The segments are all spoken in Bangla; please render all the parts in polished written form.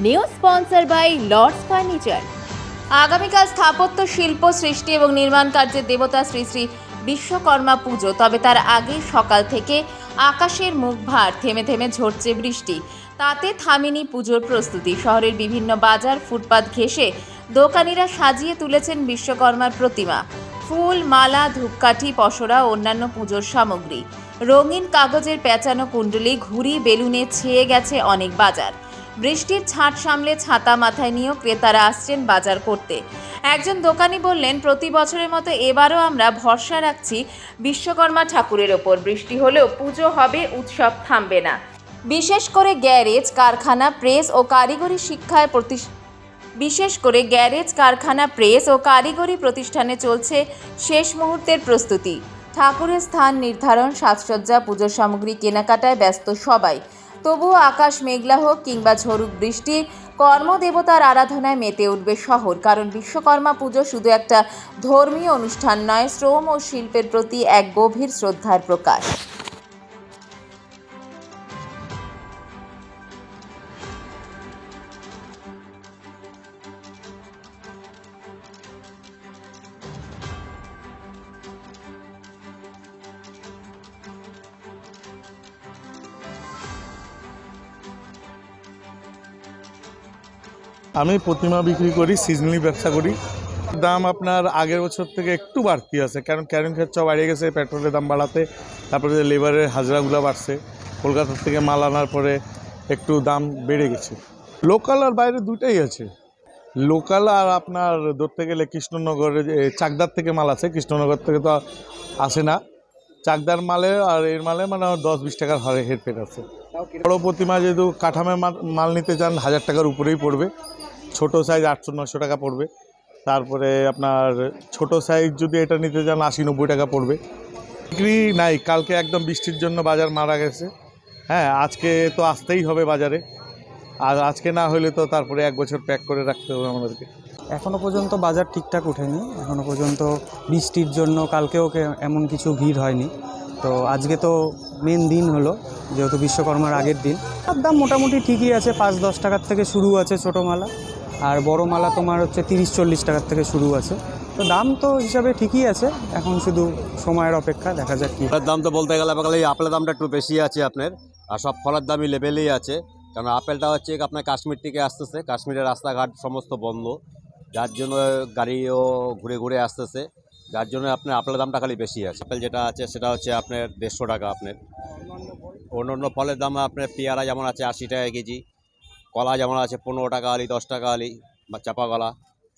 New sponsor by Lords furniture. আগামীকাল স্থাপত্য শিল্প সৃষ্টি এবং নির্মাণ কার্যের দেবতা শ্রী শ্রী বিশ্বকর্মা পুজো। তবে তার আগে সকাল থেকে আকাশের মুখ ভার, থেমে থেমে ঝরছে বৃষ্টি। তাতে থামেনি পুজোর প্রস্তুতি। শহরের বিভিন্ন বাজার, ফুটপাত ঘেঁষে দোকানিরা সাজিয়ে তুলেছেন বিশ্বকর্মার প্রতিমা। ফুল, মালা, ধূপকাঠি, পসরা ও অন্যান্য পুজোর সামগ্রী। রঙিন কাগজের পেঁচানো কুণ্ডলি, ঘুড়ি, বেলুনে ছেয়ে গেছে অনেক বাজার। বৃষ্টির ছাঁট সামলে ছাতা মাথায় নিয়েও ক্রেতারা আসছেন বাজার করতে। একজন দোকানি বললেন, প্রতি বছরের মতো এবারও আমরা ভরসা রাখছি বিশ্বকর্মা ঠাকুরের ওপর। বৃষ্টি হলেও পুজো হবে, উৎসব থামবে না। বিশেষ করে গ্যারেজ, কারখানা, প্রেস ও কারিগরি প্রতিষ্ঠানে চলছে শেষ মুহূর্তের প্রস্তুতি। ঠাকুরের স্থান নির্ধারণ, সাজসজ্জা, পুজোর সামগ্রী কেনাকাটায় ব্যস্ত সবাই। তবুও আকাশ মেঘলা হোক কিংবা ঝরুক বৃষ্টি, কর্মদেবতার আরাধনায় মেতে উঠবে শহর। কারণ বিশ্বকর্মা পুজো শুধু একটা ধর্মীয় অনুষ্ঠান নয়, শ্রম ও শিল্পের প্রতি এক গভীর শ্রদ্ধার প্রকাশ। আমি প্রতিমা বিক্রি করি, সিজনালি ব্যবসা করি। দাম আপনার আগের বছর থেকে একটু বাড়তি আছে, কারণ ক্যারিং খরচা বাড়িয়ে গেছে পেট্রোলের দাম বাড়াতে। তারপরে লেবারের হাজিরাগুলো বাড়ছে, কলকাতা থেকে মাল আনার পরে একটু দাম বেড়ে গেছে। লোকাল আর বাইরে দুটাই আছে। লোকাল আর আপনার ধরতে গেলে কৃষ্ণনগরের চাকদার থেকে মাল আছে, কৃষ্ণনগর থেকে তো আসে না। চাকদার মালে আর এর মালে মানে 10-20 টাকার হারে হেরফের আছে। বড়ো প্রতিমা যেহেতু কাঠামে মাল নিতে চান 1000 টাকার উপরেই পড়বে। ছোটো সাইজ 800-900 টাকা পড়বে। তারপরে আপনার ছোট সাইজ যদি এটা নিতে চান 80-90 টাকা পড়বে। বিক্রি নাই, কালকে একদম বৃষ্টির জন্য বাজার মারা গেছে। হ্যাঁ, আজকে তো আসতেই হবে বাজারে, আর আজকে না হলে তো তারপরে 1 বছর প্যাক করে রাখতে হবে আমাদেরকে। এখনও পর্যন্ত বাজার ঠিকঠাক ওঠেনি, এখনও পর্যন্ত বৃষ্টির জন্য কালকেও এমন কিছু ভিড় হয়নি। তো আজকে তো মেন দিন হলো, যেহেতু বিশ্বকর্মার আগের দিন। তার দাম মোটামুটি ঠিকই আছে, 5-10 টাকার থেকে শুরু আছে ছোটো মালা, আর বড় মালা তোমার হচ্ছে 30-40 টাকার থেকে শুরু আছে। তো দাম তো হিসাবে ঠিকই আছে, এখন শুধু সময়ের অপেক্ষা, দেখা যাক কি। দাম তো বলতে গেলে এই আপেলের দামটা একটু বেশি আছে আপনার, আর সব ফলের দামই লেভেলেই আছে। কারণ আপেলটা হচ্ছে আপনার কাশ্মীর থেকে আসতেছে, কাশ্মীরের রাস্তাঘাট সমস্ত বন্ধ, যার জন্য গাড়িও ঘুরে ঘুরে আসতেছে, যার জন্য আপনার আপেলের দামটা খালি বেশি আছে। আপেল যেটা আছে সেটা হচ্ছে আপনার 150 টাকা। আপনার অন্য ফলের দাম আপনার পেয়ারা যেমন আছে 80 টাকা কেজি, কলা যেমন আছে 15 টাকা আলি, 10 টাকা আলি বা চাপা কলা,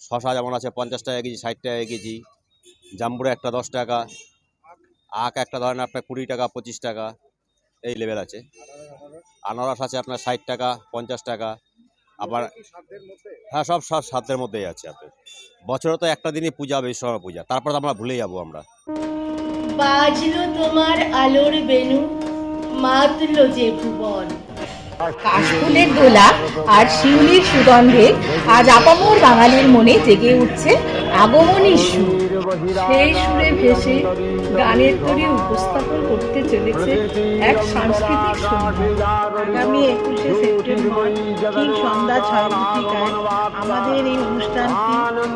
শশা যেমন আছে 50 টাকা কেজি, 60 টাকা কেজি, জাম্বুরা একটা 10 টাকা, আখ একটা ধরেন আপনার 20 টাকা, 25 টাকা, এই লেভেল আছে। আনারস আছে আপনার 60 টাকা, 50 টাকা। আবার হ্যাঁ, সব সাধ্যের মধ্যেই আছে। আপনার বছরে তো একটা দিনই পূজা, বিশ্বকর্মা পূজা, তারপর তো আমরা ভুলে যাবো আমরা। বাজলো তোমার আলোর বেনু, মাতলো যে ভুবন। কাশফুলের দোলা আর শিউলির সুগন্ধে আজ আপামর বাঙালির মনে জেগে উঠছে আগমনীর সুর। সেই সুরে ভেসে গানের তরী উপস্থাপন করতে চলেছে এক সাংস্কৃতিক সন্ধ্যা। আগামী 21শে সেপ্টেম্বর ঠিক সন্ধ্যা 6:00 আমাদের এই অনুষ্ঠানটি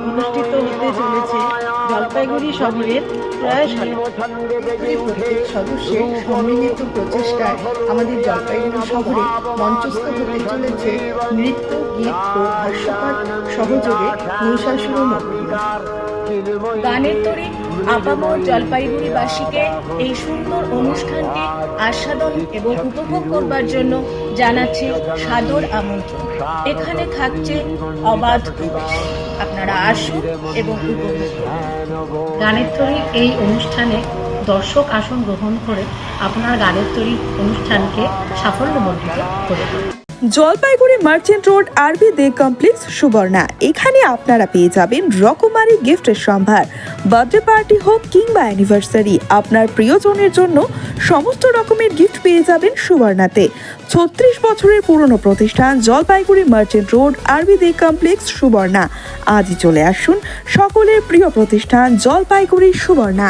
অনুষ্ঠিত হতে চলেছে জলপাইগুড়ি শহরের প্রয়াসহলে। প্রত্যেক সদস্যের সম্মিলিত প্রচেষ্টায় আমাদের জলপাইগুড়ি শহরে মঞ্চস্থ হতে চলেছে নৃত্য, গীত ও হাস্যপাঠ সহযোগে মহিষাসুর মর্দিনী। গানের তরী আপামর জলপাইগুড়িবাসীকে এই সুন্দর অনুষ্ঠানটি আস্বাদন এবং উপভোগ করবার জন্য জানাচ্ছে সাদর আমন্ত্রণ। এখানে থাকছে অবাধ প্রবেশ, আপনারা আসুন এবং উপভোগ করুন। গানের তরী এই অনুষ্ঠানে দর্শক আসন গ্রহণ করে আপনার গানের তরী অনুষ্ঠানকে সাফল্যমণ্ডিত করে তোলে। জলপাইগুড়ি মার্চেন্ট রোড আরবি দে কমপ্লেক্স সুবর্ণা। এখানে আপনারা পেয়ে যাবেন রকমারি গিফটের সম্ভার। বার্থডে পার্টি হোক কিংবা অ্যানিভার্সারি, আপনার প্রিয়জনের জন্য সমস্ত রকমের গিফট পেয়ে যাবেন সুবর্ণাতে। 36 বছরের পুরনো প্রতিষ্ঠান জলপাইগুড়ি মার্চেন্ট রোড আরবি দে কমপ্লেক্স সুবর্ণা। আজই চলে আসুন সকলের প্রিয় প্রতিষ্ঠান জলপাইগুড়ি সুবর্ণা।